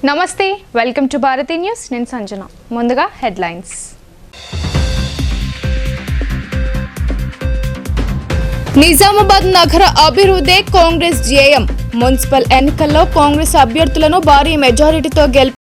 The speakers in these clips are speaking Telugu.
నమస్తే, వెల్కమ్ టు భారతీ న్యూస్. నేను సంజన. ముందుగా హెడ్లైన్స్. నిజామాబాద్ నగర అభివృద్ధి కాంగ్రెస్ ధ్యేయం. మున్సిపల్ ఎన్నికల్లో కాంగ్రెస్ అభ్యర్థులను భారీ మెజారిటీతో గెలిపి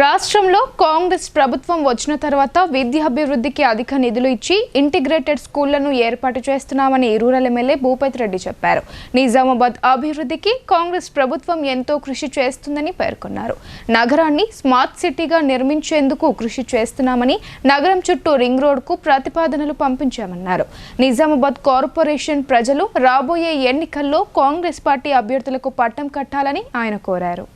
రాష్ట్రంలో కాంగ్రెస్ ప్రభుత్వం వచ్చిన తర్వాత విద్యాభివృద్ధికి అధిక నిధులు ఇచ్చి ఇంటిగ్రేటెడ్ స్కూళ్లను ఏర్పాటు చేస్తున్నామని రూరల్ ఎమ్మెల్యే భూపతి రెడ్డి చెప్పారు. నిజామాబాద్ అభివృద్ధికి కాంగ్రెస్ ప్రభుత్వం ఎంతో కృషి చేస్తుందని పేర్కొన్నారు. నగరాన్ని స్మార్ట్ సిటీగా నిర్మించేందుకు కృషి చేస్తున్నామని, నగరం చుట్టూ రింగ్ రోడ్కు ప్రతిపాదనలు పంపించామన్నారు. నిజామాబాద్ కార్పొరేషన్ ప్రజలు రాబోయే ఎన్నికల్లో కాంగ్రెస్ పార్టీ అభ్యర్థులకు పట్టం కట్టాలని ఆయన కోరారు.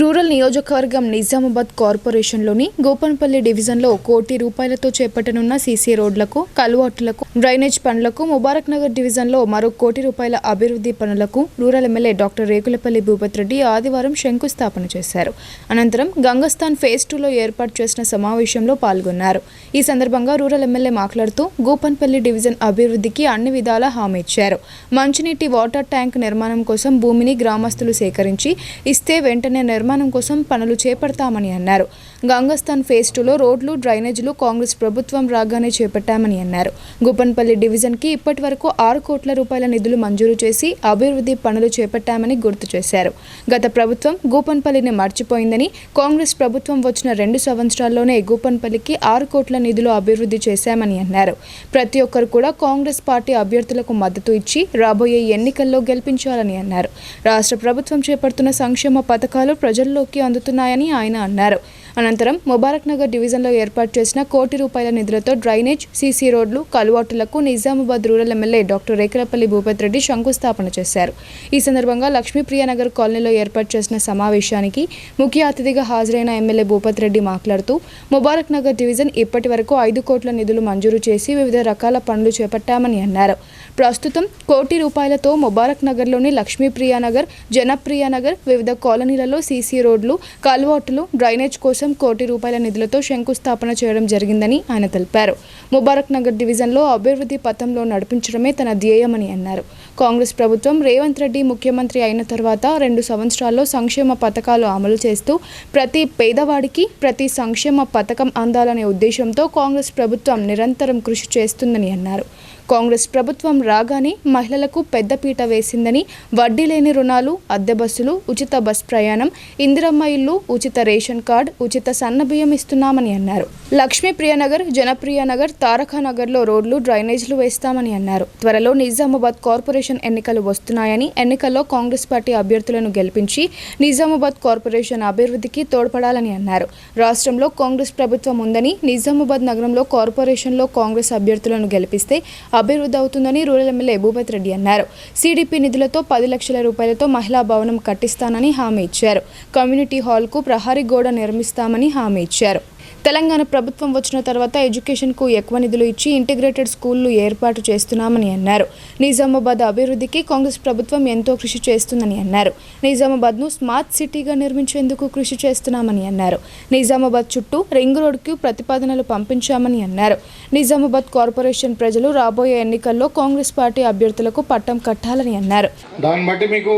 రూరల్ నియోజకవర్గం నిజామాబాద్ కార్పొరేషన్లోని గోపన్పల్లి డివిజన్లో ₹1,00,00,000 చేపట్టనున్న సీసీ రోడ్లకు, కల్వర్టులకు, డ్రైనేజ్ పనులకు, ముబారక్ నగర్ డివిజన్లో మరో ₹1,00,00,000 అభివృద్ధి పనులకు rural MLA doctor Rekulapalli Bhupathi Reddy ఆదివారం శంకుస్థాపన చేశారు. అనంతరం గంగస్థాన్ ఫేజ్ 2లో ఏర్పాటు చేసిన సమావేశంలో పాల్గొన్నారు. ఈ సందర్భంగా రూరల్ ఎమ్మెల్యే మాట్లాడుతూ గోపన్పల్లి డివిజన్ అభివృద్ధికి అన్ని విధాలా హామీ ఇచ్చారు. మంచినీటి వాటర్ ట్యాంక్ నిర్మాణం కోసం భూమిని గ్రామస్తులు సేకరించి ఇస్తే వెంటనే నిర్మాణం కోసం పనులు చేపడతామని అన్నారు. గంగస్థాన్ ఫేజ్ 2లో రోడ్లు, డ్రైనేజీలు కాంగ్రెస్ ప్రభుత్వం రాగానే చేపట్టామని అన్నారు. గోపన్పల్లి డివిజన్కి ఇప్పటి వరకు ₹6 కోట్ల నిధులు మంజూరు చేసి అభివృద్ధి పనులు చేపట్టామని గుర్తు చేశారు. గత ప్రభుత్వం గోపన్పల్లిని మర్చిపోయిందని, కాంగ్రెస్ ప్రభుత్వం వచ్చిన 2 సంవత్సరాల్లోనే గోపన్పల్లికి ₹6 కోట్ల నిధులు అభివృద్ధి చేశామని అన్నారు. ప్రతి ఒక్కరు కూడా కాంగ్రెస్ పార్టీ అభ్యర్థులకు మద్దతు ఇచ్చి రాబోయే ఎన్నికల్లో గెలిపించాలని అన్నారు. రాష్ట్ర ప్రభుత్వం చేపడుతున్న సంక్షేమ పథకాలు ప్రజల్లోకి అందుతున్నాయని ఆయన అన్నారు. అనంతరం ముబారక్ నగర్ డివిజన్లో ఏర్పాటు చేసిన ₹1,00,00,000 నిధులతో డ్రైనేజ్, సీసీ రోడ్లు, కల్వర్టులకు Nizamabad rural MLA doctor Rekulapalli Bhupathi Reddy శంకుస్థాపన చేశారు. ఈ సందర్భంగా లక్ష్మీప్రియనగర్ కాలనీలో ఏర్పాటు చేసిన సమావేశానికి ముఖ్య అతిథిగా హాజరైన ఎమ్మెల్యే భూపతి రెడ్డి మాట్లాడుతూ ముబారక్ నగర్ డివిజన్ ఇప్పటి వరకు ₹5 కోట్ల నిధులు మంజూరు చేసి వివిధ రకాల పనులు చేపట్టామని అన్నారు. ప్రస్తుతం ₹1,00,00,000తో ముబారక్ నగర్లోని లక్ష్మీప్రియనగర్, జనప్రియనగర్ వివిధ కాలనీలలో సీసీ రోడ్లు, కల్వర్టులు, డ్రైనేజ్ కోసం ₹1,00,00,000 నిధులతో శంకుస్థాపన చేయడం జరిగిందని ఆయన తెలిపారు. ముబారక్ నగర్ డివిజన్లో అభివృద్ధి పథంలో నడిపించడమే తన ధ్యేయమని అన్నారు. కాంగ్రెస్ ప్రభుత్వం రేవంత్ రెడ్డి ముఖ్యమంత్రి అయిన తర్వాత 2 సంవత్సరాల్లో సంక్షేమ పథకాలు అమలు చేస్తూ ప్రతి పేదవాడికి ప్రతి సంక్షేమ పథకం అందాలనే ఉద్దేశంతో కాంగ్రెస్ ప్రభుత్వం నిరంతరం కృషి చేస్తుందని అన్నారు. కాంగ్రెస్ ప్రభుత్వం రాగానే మహిళలకు పెద్దపీట వేసిందని వడ్డీ లేని రుణాలు, అద్దె బస్సులు, ఉచిత బస్ ప్రయాణం, ఇందిరమ్మ ఇల్లు, ఉచిత రేషన్ కార్డ్, ఉచిత సన్నబియ్యం ఇస్తున్నామని అన్నారు. లక్ష్మీప్రియనగర్, జనప్రియనగర్, తారకానగర్లో రోడ్లు, డ్రైనేజీలు వేస్తామని అన్నారు. త్వరలో నిజామాబాద్ కార్పొరేషన్ ఎన్నికలు వస్తున్నాయని, ఎన్నికల్లో కాంగ్రెస్ పార్టీ అభ్యర్థులను గెలిపించి నిజామాబాద్ కార్పొరేషన్ అభివృద్ధికి తోడ్పడాలని అన్నారు. రాష్ట్రంలో కాంగ్రెస్ ప్రభుత్వం ఉందని, నిజామాబాద్ నగరంలో కార్పొరేషన్లో కాంగ్రెస్ అభ్యర్థులను గెలిపిస్తే అభివృద్ధి అవుతుందని రూరల్ ఎమ్మెల్యే భూపతి రెడ్డి అన్నారు. సిడిపి నిధులతో 10 లక్షల రూపాయలతో మహిళా భవనం కట్టిస్తానని హామీ ఇచ్చారు. కమ్యూనిటీ హాల్కు ప్రహరీ గోడ నిర్మిస్తామని హామీ ఇచ్చారు. తెలంగాణ ప్రభుత్వం వచ్చిన తర్వాత ఎడ్యుకేషన్కు ఎక్కువ నిధులు ఇచ్చి ఇంటిగ్రేటెడ్ స్కూళ్లు ఏర్పాటు చేస్తున్నామని అన్నారు. నిజామాబాద్ అభివృద్ధికి కాంగ్రెస్ ప్రభుత్వం ఎంతో కృషి చేస్తుందని అన్నారు. నిజామాబాద్ను స్మార్ట్ సిటీగా నిర్మించేందుకు కృషి చేస్తున్నామని అన్నారు. నిజామాబాద్ చుట్టూ రింగ్ రోడ్డుకు ప్రతిపాదనలు పంపించామని అన్నారు. నిజామాబాద్ కార్పొరేషన్ ప్రజలు రాబోయే ఎన్నికల్లో కాంగ్రెస్ పార్టీ అభ్యర్థులకు పట్టం కట్టాలని అన్నారు. దాన్ని బట్టి మీకు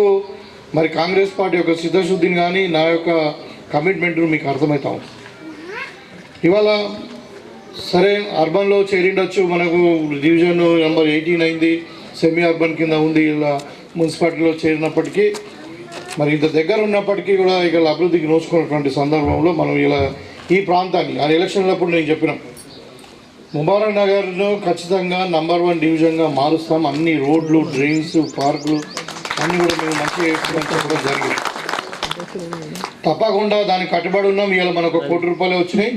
మరి కాంగ్రెస్ పార్టీ యొక్క సిద్ధశుద్ధిని కానీ నా యొక్క కమిట్మెంట్ మీకు అర్థమవుతాం. ఇవాళ సరే అర్బన్లో చేరిండొచ్చు, మనకు డివిజన్ నెంబర్ 18 అయింది, సెమీ అర్బన్ కింద ఉంది, ఇలా మున్సిపాలిటీలో చేరినప్పటికీ మరి ఇంత దగ్గర ఉన్నప్పటికీ కూడా ఇక్కడ అభివృద్ధికి నోచుకున్నటువంటి సందర్భంలో మనం ఇలా ఈ ప్రాంతాన్ని ఆ ఎలక్షన్లప్పుడు నేను చెప్పినాం, ముబారక్ నగర్ను ఖచ్చితంగా నంబర్ 1 డివిజన్గా మారుస్తాం. అన్ని రోడ్లు, డ్రైన్స్, పార్కులు అన్నీ కూడా మేము మంచిగా వేసుకోవడం చెప్పడం జరిగింది. తప్పకుండా దానికి కట్టుబడి ఉన్నాం. ఇవాళ మనకు 1 కోటి రూపాయలు వచ్చినాయి.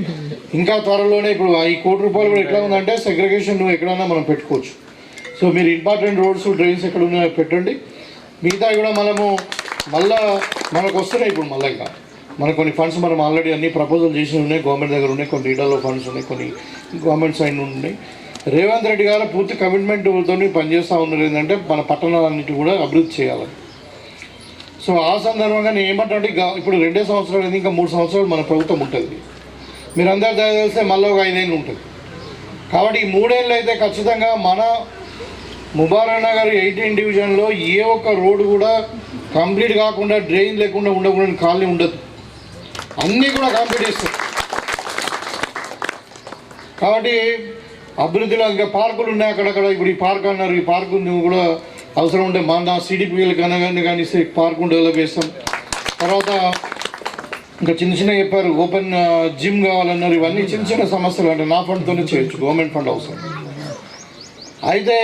ఇంకా త్వరలోనే ఇప్పుడు ఈ 1 కోటి రూపాయలు కూడా ఎట్లా ఉందంటే సెగ్రిగేషన్ ఎక్కడైనా మనం పెట్టుకోవచ్చు. సో మీరు ఇంపార్టెంట్ రోడ్స్, డ్రైన్స్ ఎక్కడ ఉన్నాయో పెట్టండి. మిగతా కూడా మనకు వస్తున్నాయి. ఇప్పుడు మళ్ళీ ఇంకా మనకు కొన్ని ఫండ్స్ మనం ఆల్రెడీ అన్ని ప్రపోజల్ చేసి ఉన్నాయి, గవర్నమెంట్ దగ్గర ఉన్నాయి, కొన్ని రీడర్లో ఫండ్స్ ఉన్నాయి, కొన్ని గవర్నమెంట్ సైడ్ నుండి ఉన్నాయి. రేవంత్ రెడ్డి గారు పూర్తి కమిట్మెంట్తో పనిచేస్తూ ఉన్నారు. ఏంటంటే మన పట్టణాలన్నిటి కూడా అభివృద్ధి చేయాలని. సో ఆ సందర్భంగా నేను ఏమంటే ఇప్పుడు 2 సంవత్సరాలు అయింది, ఇంకా 3 సంవత్సరాలు మన ప్రభుత్వం ఉంటుంది. మీరందరూ తెలిస్తే మళ్ళీ ఒక 5 ఏళ్ళు ఉంటుంది. కాబట్టి ఈ 3 ఏళ్ళు అయితే ఖచ్చితంగా మన ముబారక్ నగర్ 18 డివిజన్లో ఏ ఒక్క రోడ్డు కూడా కంప్లీట్ కాకుండా, డ్రైన్ లేకుండా ఉండకూడని కాలనీ ఉండదు. అన్నీ కూడా కంప్లీట్ చేస్తాం. కాబట్టి అభివృద్ధిలో ఇంకా పార్కులు ఉన్నాయి అక్కడక్కడ. ఇప్పుడు ఈ పార్క్ అన్నారు, ఈ పార్కు కూడా అవసరం ఉంటే మన సిడిపిఎల్ కానీ పార్క్ డెవలప్ చేస్తాం. తర్వాత ఇంకా చిన్న చెప్పారు, ఓపెన్ జిమ్ కావాలన్నారు. ఇవన్నీ చిన్న సమస్యలు అంటే నా ఫండ్తోనే చేయొచ్చు, గవర్నమెంట్ ఫండ్ అవసరం. అయితే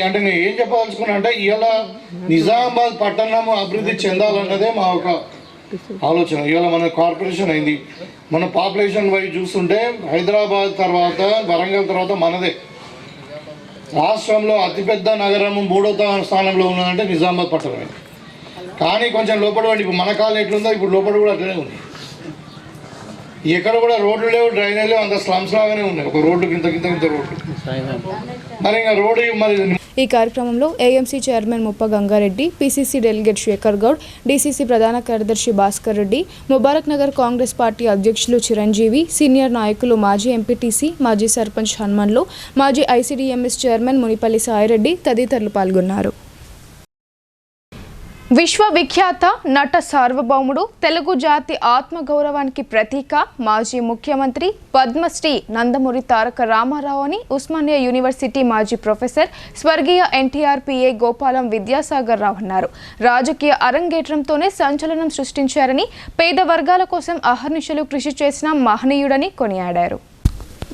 అంటే నేను ఏం చెప్పదలుచుకున్నా అంటే ఇవాళ నిజామాబాద్ పట్టణం అభివృద్ధి చెందాలన్నదే మా ఒక ఆలోచన. ఇవాళ మన కార్పొరేషన్ అయింది. మన పాపులేషన్ వైజ్ చూస్తుంటే హైదరాబాద్ తర్వాత, వరంగల్ తర్వాత మనదే. రాష్ట్రంలో అతిపెద్ద నగరం 3వ స్థానంలో ఉన్నదంటే నిజామాబాద్ పట్టణమే. కానీ కొంచెం లోపల ఇప్పుడు మన కాలం ఎట్లుందో ఇప్పుడు లోపల కూడా అట్లనే ఉంది. ఎక్కడ కూడా రోడ్లు లేవు, డ్రైనేజ్ లేవు, అంత స్లమ్స్ లాగానే ఉన్నాయి. ఒక రోడ్డు ఇంత రోడ్లు. మరి ఇంకా రోడ్డు మరి ఈ కార్యక్రమంలో AMC chairman Muppa Gangareddy, PCC delegate Shekhar Goud, DCC ప్రధాన కార్యదర్శి భాస్కర్ రెడ్డి, ముబారక్ నగర్ కాంగ్రెస్ పార్టీ అధ్యక్షులు చిరంజీవి, సీనియర్ నాయకులు మాజీ ఎంపీటీసీ, మాజీ సర్పంచ్ హనుమన్లు, మాజీ ఐసీడీఎంఎస్ చైర్మన్ మునిపల్లి సాయిరెడ్డి తదితరులు పాల్గొన్నారు. విశ్వవిఖ్యాత నట సార్వభౌముడు, తెలుగు జాతి ఆత్మగౌరవానికి ప్రతీక, మాజీ ముఖ్యమంత్రి పద్మశ్రీ నందమూరి తారక రామారావు అని ఉస్మానియా యూనివర్సిటీ మాజీ ప్రొఫెసర్ స్వర్గీయ ఎన్టీఆర్ పిఏ గోపాలం విద్యాసాగర్ రావు అన్నారు. రాజకీయ అరంగేట్రంతోనే సంచలనం సృష్టించారని, పేద వర్గాల కోసం అహర్నిశలు కృషి చేసిన మహనీయుడని కొనియాడారు.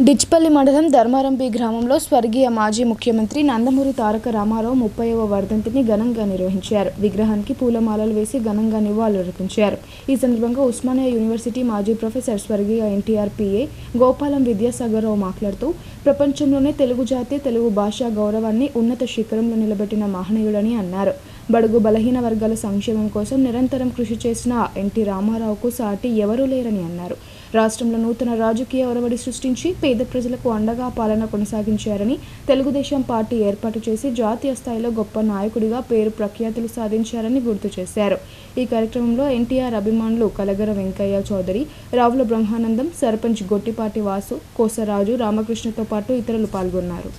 డిచ్పల్లి మండలం ధర్మారం బి గ్రామంలో స్వర్గీయ మాజీ ముఖ్యమంత్రి నందమూరి తారక రామారావు 30వ వర్ధంతిని ఘనంగా నిర్వహించారు. విగ్రహానికి పూలమాలలు వేసి ఘనంగా నివాళులర్పించారు. ఈ సందర్భంగా ఉస్మానియా యూనివర్సిటీ మాజీ ప్రొఫెసర్ స్వర్గీయ ఎన్టీఆర్ పిఏ గోపాలం విద్యాసాగర్ రావు మాట్లాడుతూ, ప్రపంచంలోనే తెలుగు జాతి, తెలుగు భాషా గౌరవాన్ని ఉన్నత శిఖరంలో నిలబెట్టిన మహనీయుడని అన్నారు. బడుగు బలహీన వర్గాల సంక్షేమం కోసం నిరంతరం కృషి చేసిన ఎన్టీ రామారావుకు సాటి ఎవరూ లేరని అన్నారు. రాష్ట్రంలో నూతన రాజకీయ ఒరవడి సృష్టించి పేద ప్రజలకు అండగా పాలన కొనసాగించారని, తెలుగుదేశం పార్టీ ఏర్పాటు చేసి జాతీయ స్థాయిలో గొప్ప నాయకుడిగా పేరు ప్రఖ్యాతులు సాధించారని గుర్తు చేశారు. ఈ కార్యక్రమంలో ఎన్టీఆర్ అభిమానులు కలగర వెంకయ్య చౌదరి, రావుల బ్రహ్మానందం, సర్పంచ్ గొట్టిపాటి వాసు, కోసరాజు, రామకృష్ణతో పాటు ఇతరులు పాల్గొన్నారు.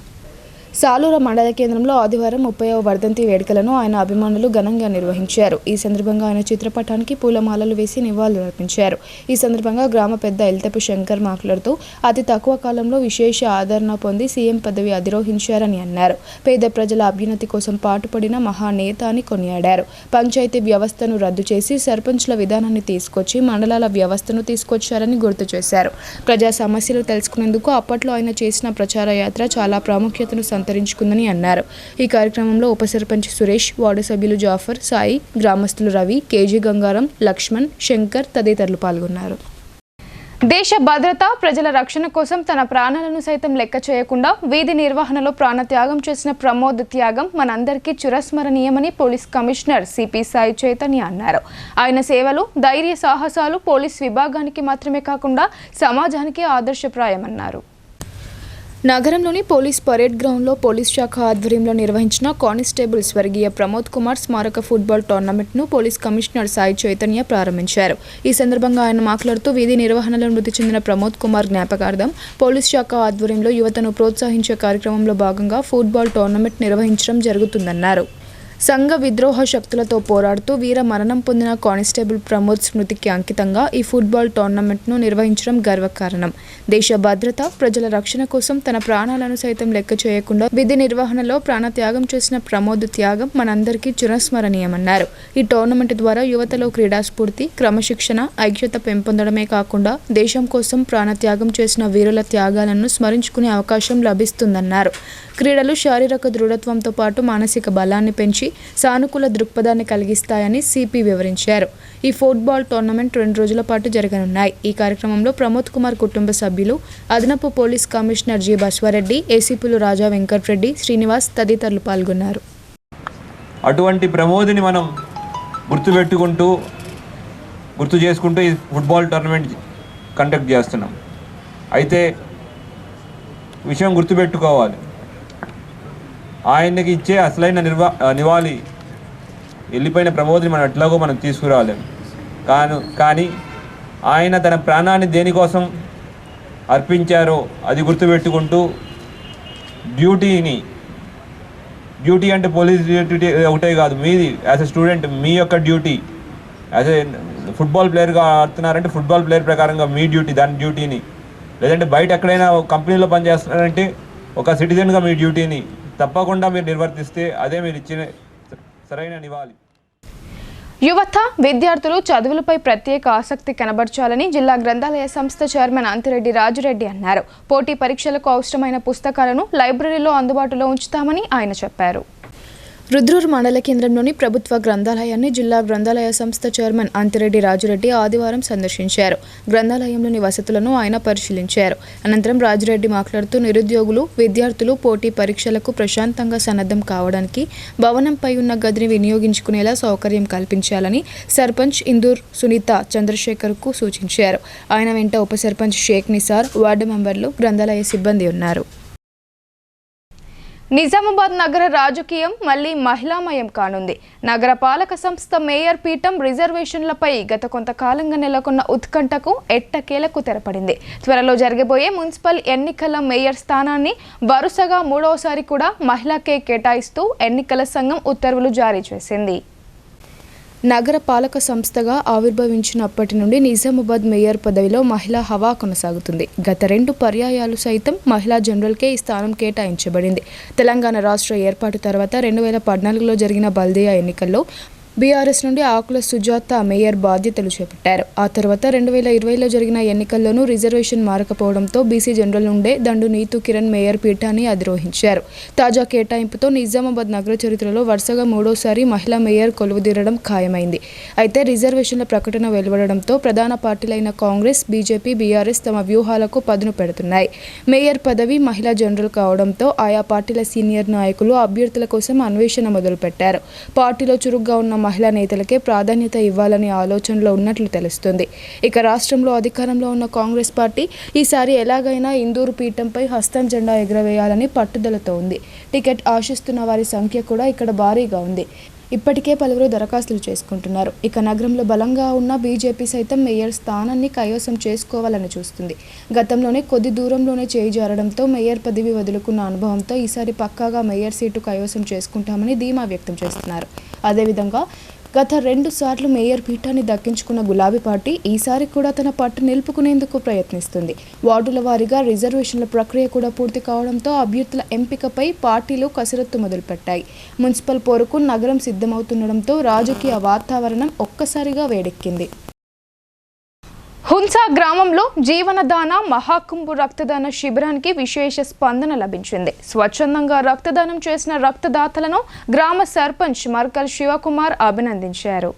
సాలూరు మండల కేంద్రంలో ఆదివారం 30వ వర్ధంతి వేడుకలను ఆయన అభిమానులు ఘనంగా నిర్వహించారు. ఈ సందర్భంగా ఆయన చిత్రపటానికి పూలమాలలు వేసి నివాళులర్పించారు. ఈ సందర్భంగా గ్రామ పెద్ద ఎల్తపు శంకర్ మాట్లాడుతూ అతి తక్కువ కాలంలో విశేష ఆదరణ పొంది సీఎం పదవి అధిరోహించారని అన్నారు. పేద ప్రజల అభ్యున్నతి కోసం పాటుపడిన మహానేత అని కొనియాడారు. పంచాయతీ వ్యవస్థను రద్దు చేసి సర్పంచ్ల విధానాన్ని తీసుకొచ్చి మండలాల వ్యవస్థను తీసుకొచ్చారని గుర్తు చేశారు. ప్రజా సమస్యలు తెలుసుకునేందుకు అప్పట్లో ఆయన చేసిన ప్రచార యాత్ర చాలా ప్రాముఖ్యతను సంతరించుకుందని అన్నారు. ఈ కార్యక్రమంలో ఉప సర్పంచ్ సురేష్, వార్డు సభ్యులు జాఫర్, సాయి, గ్రామస్తులు రవి, కేజీ గంగారం, లక్ష్మణ్, శంకర్ తదితరులు పాల్గొన్నారు. దేశ భద్రత, ప్రజల రక్షణ కోసం తన ప్రాణాలను సైతం లెక్క చేయకుండా వీధి నిర్వహణలో ప్రాణత్యాగం చేసిన ప్రమోద్ త్యాగం మనందరికీ చిరస్మరణీయమని police commissioner CP Sai Chaitanya అన్నారు. ఆయన సేవలు, ధైర్య సాహసాలు పోలీస్ విభాగానికి మాత్రమే కాకుండా సమాజానికి ఆదర్శప్రాయమన్నారు. నగరంలోని పోలీస్ పరేడ్ గ్రౌండ్లో పోలీస్ శాఖ ఆధ్వర్యంలో నిర్వహించిన కానిస్టేబుల్ స్వర్గీయ ప్రమోద్ కుమార్ స్మారక ఫుట్బాల్ టోర్నమెంట్ను పోలీస్ కమిషనర్ సాయి చైతన్య ప్రారంభించారు. ఈ సందర్భంగా ఆయన మాట్లాడుతూ వీధి నిర్వహణలో మృతి చెందిన ప్రమోద్ కుమార్ జ్ఞాపకార్థం పోలీస్ శాఖ ఆధ్వర్యంలో యువతను ప్రోత్సహించే కార్యక్రమంలో భాగంగా ఫుట్బాల్ టోర్నమెంట్ నిర్వహించడం జరుగుతుందన్నారు. సంఘ విద్రోహ శక్తులతో పోరాడుతూ వీర మరణం పొందిన కానిస్టేబుల్ ప్రమోద్ స్మృతికి అంకితంగా ఈ ఫుట్బాల్ టోర్నమెంట్ను నిర్వహించడం గర్వకారణం. దేశ భద్రత, ప్రజల రక్షణ కోసం తన ప్రాణాలను సైతం లెక్క చేయకుండా విధి నిర్వహణలో ప్రాణత్యాగం చేసిన ప్రమోద్ త్యాగం మనందరికీ చిరస్మరణీయమన్నారు. ఈ టోర్నమెంట్ ద్వారా యువతలో క్రీడాస్ఫూర్తి, క్రమశిక్షణ, ఐక్యత పెంపొందడమే కాకుండా దేశం కోసం ప్రాణత్యాగం చేసిన వీరుల త్యాగాలను స్మరించుకునే అవకాశం లభిస్తుందన్నారు. క్రీడలు శారీరక దృఢత్వంతో పాటు మానసిక బలాన్ని పెంచి సానుకూల దృక్పథాన్ని కలిగిస్తాయని సిపి వివరించారు. ఈ ఫుట్బాల్ టోర్నమెంట్ 2 రోజుల పాటు జరగనున్నాయి. ఈ కార్యక్రమంలో ప్రమోద్ కుమార్ కుటుంబ సభ్యులు, అదనపు పోలీస్ కమిషనర్ జి బస్వారెడ్డి, ఏసీపీలు రాజా వెంకటరెడ్డి, శ్రీనివాస్ తదితరులు పాల్గొన్నారు. అటువంటి ప్రమోద్ని మనం గుర్తు చేసుకుంటూ ఈ ఫుట్బాల్ టోర్నమెంట్ కండక్ట్ చేస్తున్నాం. అయితే విషయం గుర్తుపెట్టుకోవాలి, ఆయనకి ఇచ్చే అసలైన నివాళి వెళ్ళిపోయిన ప్రమోద్ని మనం ఎట్లాగో మనం తీసుకురాలేము. కానీ ఆయన తన ప్రాణాన్ని దేనికోసం అర్పించారో అది గుర్తుపెట్టుకుంటూ డ్యూటీ అంటే పోలీస్ డ్యూటీ ఒకటే కాదు, మీది యాజ్ ఎ స్టూడెంట్ మీ యొక్క డ్యూటీ, యాజ్ ఎ ఫుట్బాల్ ప్లేయర్గా ఆడుతున్నారంటే ఫుట్బాల్ ప్లేయర్ ప్రకారంగా మీ డ్యూటీ, దాని డ్యూటీని, లేదంటే బయట ఎక్కడైనా కంపెనీలో పనిచేస్తున్నారంటే ఒక సిటిజన్గా మీ డ్యూటీని తప్పకుండా మీరు నిర్వర్తిస్తే అదే మీరు ఇచ్చిన సరైన నివాళి. యువత, విద్యార్థులు చదువులపై ప్రత్యేక ఆసక్తి కనబర్చాలని జిల్లా గ్రంథాలయ సంస్థ చైర్మన్ అంతిరెడ్డి రాజురెడ్డి అన్నారు. పోటీ పరీక్షలకు అవసరమైన పుస్తకాలను లైబ్రరీలో అందుబాటులో ఉంచుతామని ఆయన చెప్పారు. రుద్రూరు మండల కేంద్రంలోని ప్రభుత్వ గ్రంథాలయాన్ని జిల్లా గ్రంథాలయ సంస్థ చైర్మన్ అంతిరెడ్డి రాజురెడ్డి ఆదివారం సందర్శించారు. గ్రంథాలయంలోని వసతులను ఆయన పరిశీలించారు. అనంతరం రాజురెడ్డి మాట్లాడుతూ నిరుద్యోగులు, విద్యార్థులు పోటీ పరీక్షలకు ప్రశాంతంగా సన్నద్ధం కావడానికి భవనంపై ఉన్న గదిని వినియోగించుకునేలా సౌకర్యం కల్పించాలని సర్పంచ్ ఇందూర్ సునీత చంద్రశేఖర్కు సూచించారు. ఆయన వెంట ఉప సర్పంచ్ షేక్ నిసార్, వార్డు మెంబర్లు, గ్రంథాలయ సిబ్బంది ఉన్నారు. నిజామాబాద్ నగర రాజకీయం మళ్లీ మహిళామయం కానుంది. నగర పాలక సంస్థ మేయర్ పీఠం రిజర్వేషన్లపై గత కొంతకాలంగా నెలకొన్న ఉత్కంఠకు ఎట్టకేలకు తెరపడింది. త్వరలో జరగబోయే మున్సిపల్ ఎన్నికల మేయర్ స్థానాన్ని వరుసగా 3వసారి కూడా మహిళకే కేటాయిస్తూ ఎన్నికల సంఘం ఉత్తర్వులు జారీ చేసింది. నగర పాలక సంస్థగా ఆవిర్భవించినప్పటి నుండి నిజామాబాద్ మేయర్ పదవిలో మహిళా హవా కొనసాగుతుంది. గత 2 పర్యాయాలు సైతం మహిళా జనరల్కే ఈ స్థానం కేటాయించబడింది. తెలంగాణ రాష్ట్ర ఏర్పాటు తర్వాత 2014లో జరిగిన బల్దియా ఎన్నికల్లో బీఆర్ఎస్ నుండి ఆకుల సుజాత మేయర్ బాధ్యతలు చేపట్టారు. ఆ తర్వాత 2020లో జరిగిన ఎన్నికల్లోనూ రిజర్వేషన్ మారకపోవడంతో బీసీ జనరల్ నుండే దండు నీతు కిరణ్ మేయర్ పీఠాన్ని అధిరోహించారు. తాజా కేటాయింపుతో నిజామాబాద్ నగర చరిత్రలో వరుసగా 3వసారి మహిళా మేయర్ కొలువుదీరడం ఖాయమైంది. అయితే రిజర్వేషన్ల ప్రకటన వెలువడడంతో ప్రధాన పార్టీలైన కాంగ్రెస్, బీజేపీ, బీఆర్ఎస్ తమ వ్యూహాలకు పదును పెడుతున్నాయి. మేయర్ పదవి మహిళా జనరల్ కావడంతో ఆయా పార్టీల సీనియర్ నాయకులు అభ్యర్థుల కోసం అన్వేషణ మొదలుపెట్టారు. పార్టీలో చురుగ్గా ఉన్న మహిళా నేతలకే ప్రాధాన్యత ఇవ్వాలనే ఆలోచనలో ఉన్నట్లు తెలుస్తుంది. ఇక రాష్ట్రంలో అధికారంలో ఉన్న కాంగ్రెస్ పార్టీ ఈసారి ఎలాగైనా ఇందూరు పీఠంపై హస్తం జెండా ఎగురవేయాలని పట్టుదలతో ఉంది. టికెట్ ఆశిస్తున్న వారి సంఖ్య కూడా ఇక్కడ భారీగా ఉంది. ఇప్పటికే పలువురు దరఖాస్తులు చేసుకుంటున్నారు. ఇక నగరంలో బలంగా ఉన్న బీజేపీ సైతం మేయర్ స్థానాన్ని కైవసం చేసుకోవాలని చూస్తుంది. గతంలోనే కొద్ది దూరంలోనే చేయి జారడంతో మేయర్ పదవి వదులుకున్న అనుభవంతో ఈసారి పక్కాగా మేయర్ సీటు కైవసం చేసుకుంటామని ధీమా వ్యక్తం చేస్తున్నారు. అదేవిధంగా గత 2 సార్లు మేయర్ పీఠాన్ని దక్కించుకున్న గులాబీ పార్టీ ఈసారి కూడా తన పట్టు నిలుపుకునేందుకు ప్రయత్నిస్తుంది. వార్డుల వారీగా రిజర్వేషన్ల ప్రక్రియ కూడా పూర్తి కావడంతో అభ్యర్థుల ఎంపికపై పార్టీలు కసరత్తు మొదలుపెట్టాయి. మున్సిపల్ పోరుకు నగరం సిద్ధమవుతుండడంతో రాజకీయ వాతావరణం ఒక్కసారిగా వేడెక్కింది. హున్సా గ్రామంలో జీవనదాన మహాకుంభు రక్తదాన శిబిరానికి విశేష స్పందన లభించింది. స్వచ్ఛందంగా రక్తదానం చేసిన రక్తదాతలను గ్రామ సర్పంచ్ మర్కల్ శివకుమార్ అభినందించారు.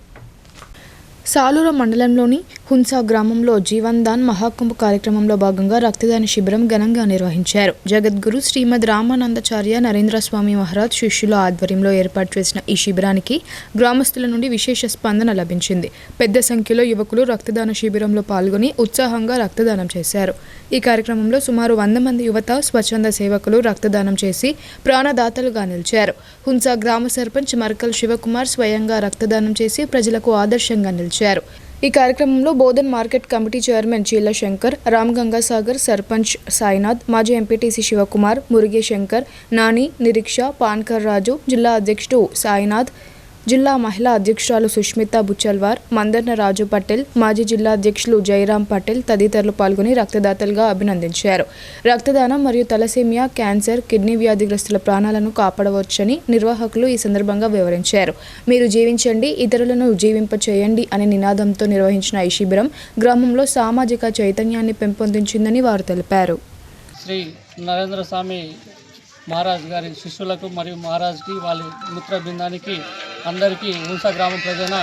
సాలూరు మండలంలోని హున్సా గ్రామంలో జీవన్దాన్ మహాకుంభ కార్యక్రమంలో భాగంగా రక్తదాన శిబిరం ఘనంగా నిర్వహించారు. జగద్గురు శ్రీమద్ రామానందాచార్య నరేంద్రస్వామి మహారాజ్ శిష్యుల ఆధ్వర్యంలో ఏర్పాటు చేసిన ఈ శిబిరానికి గ్రామస్తుల నుండి విశేష స్పందన లభించింది. పెద్ద సంఖ్యలో యువకులు రక్తదాన శిబిరంలో పాల్గొని ఉత్సాహంగా రక్తదానం చేశారు. ఈ కార్యక్రమంలో సుమారు 100 మంది యువత స్వచ్ఛంద సేవకులు రక్తదానం చేసి ప్రాణదాతలుగా నిలిచారు. హున్సా గ్రామ సర్పంచ్ మర్కల్ శివకుమార్ స్వయంగా రక్తదానం చేసి ప్రజలకు ఆదర్శంగా నిలిచారు. ఈ కార్యక్రమంలో Bodhan market committee chairman Cheela Shankar, Ram Gangasagar, sarpanch Sainath, మాజీ ఎంపీటీసీ శివకుమార్, మురుగే శంకర్, నాని, నిరీక్ష, పాన్కర్ రాజు, జిల్లా అధ్యక్షుడు సాయినాథ్, జిల్లా మహిళా అధ్యక్షురాలు సుష్మిత బుచ్చల్వార్, మందర్న రాజు పటేల్, మాజీ జిల్లా అధ్యక్షులు జయరాం పటేల్ తదితరులు పాల్గొని రక్తదాతలుగా అభినందించారు. రక్తదానం మరియు తలసేమియా, క్యాన్సర్, కిడ్నీ వ్యాధిగ్రస్తుల ప్రాణాలను కాపాడవచ్చని నిర్వాహకులు ఈ సందర్భంగా వివరించారు. మీరు జీవించండి, ఇతరులను జీవింపచేయండి అనే నినాదంతో నిర్వహించిన ఈ శిబిరం గ్రామంలో సామాజిక చైతన్యాన్ని పెంపొందించిందని వారు తెలిపారు. శ్రీ నరేంద్ర స్వామి మహారాజ్ గారి శిష్యులకు మరియు మహారాజ్కి వాళ్ళ మిత్ర బృందానికి అందరికీ హున్సా గ్రామ ప్రజల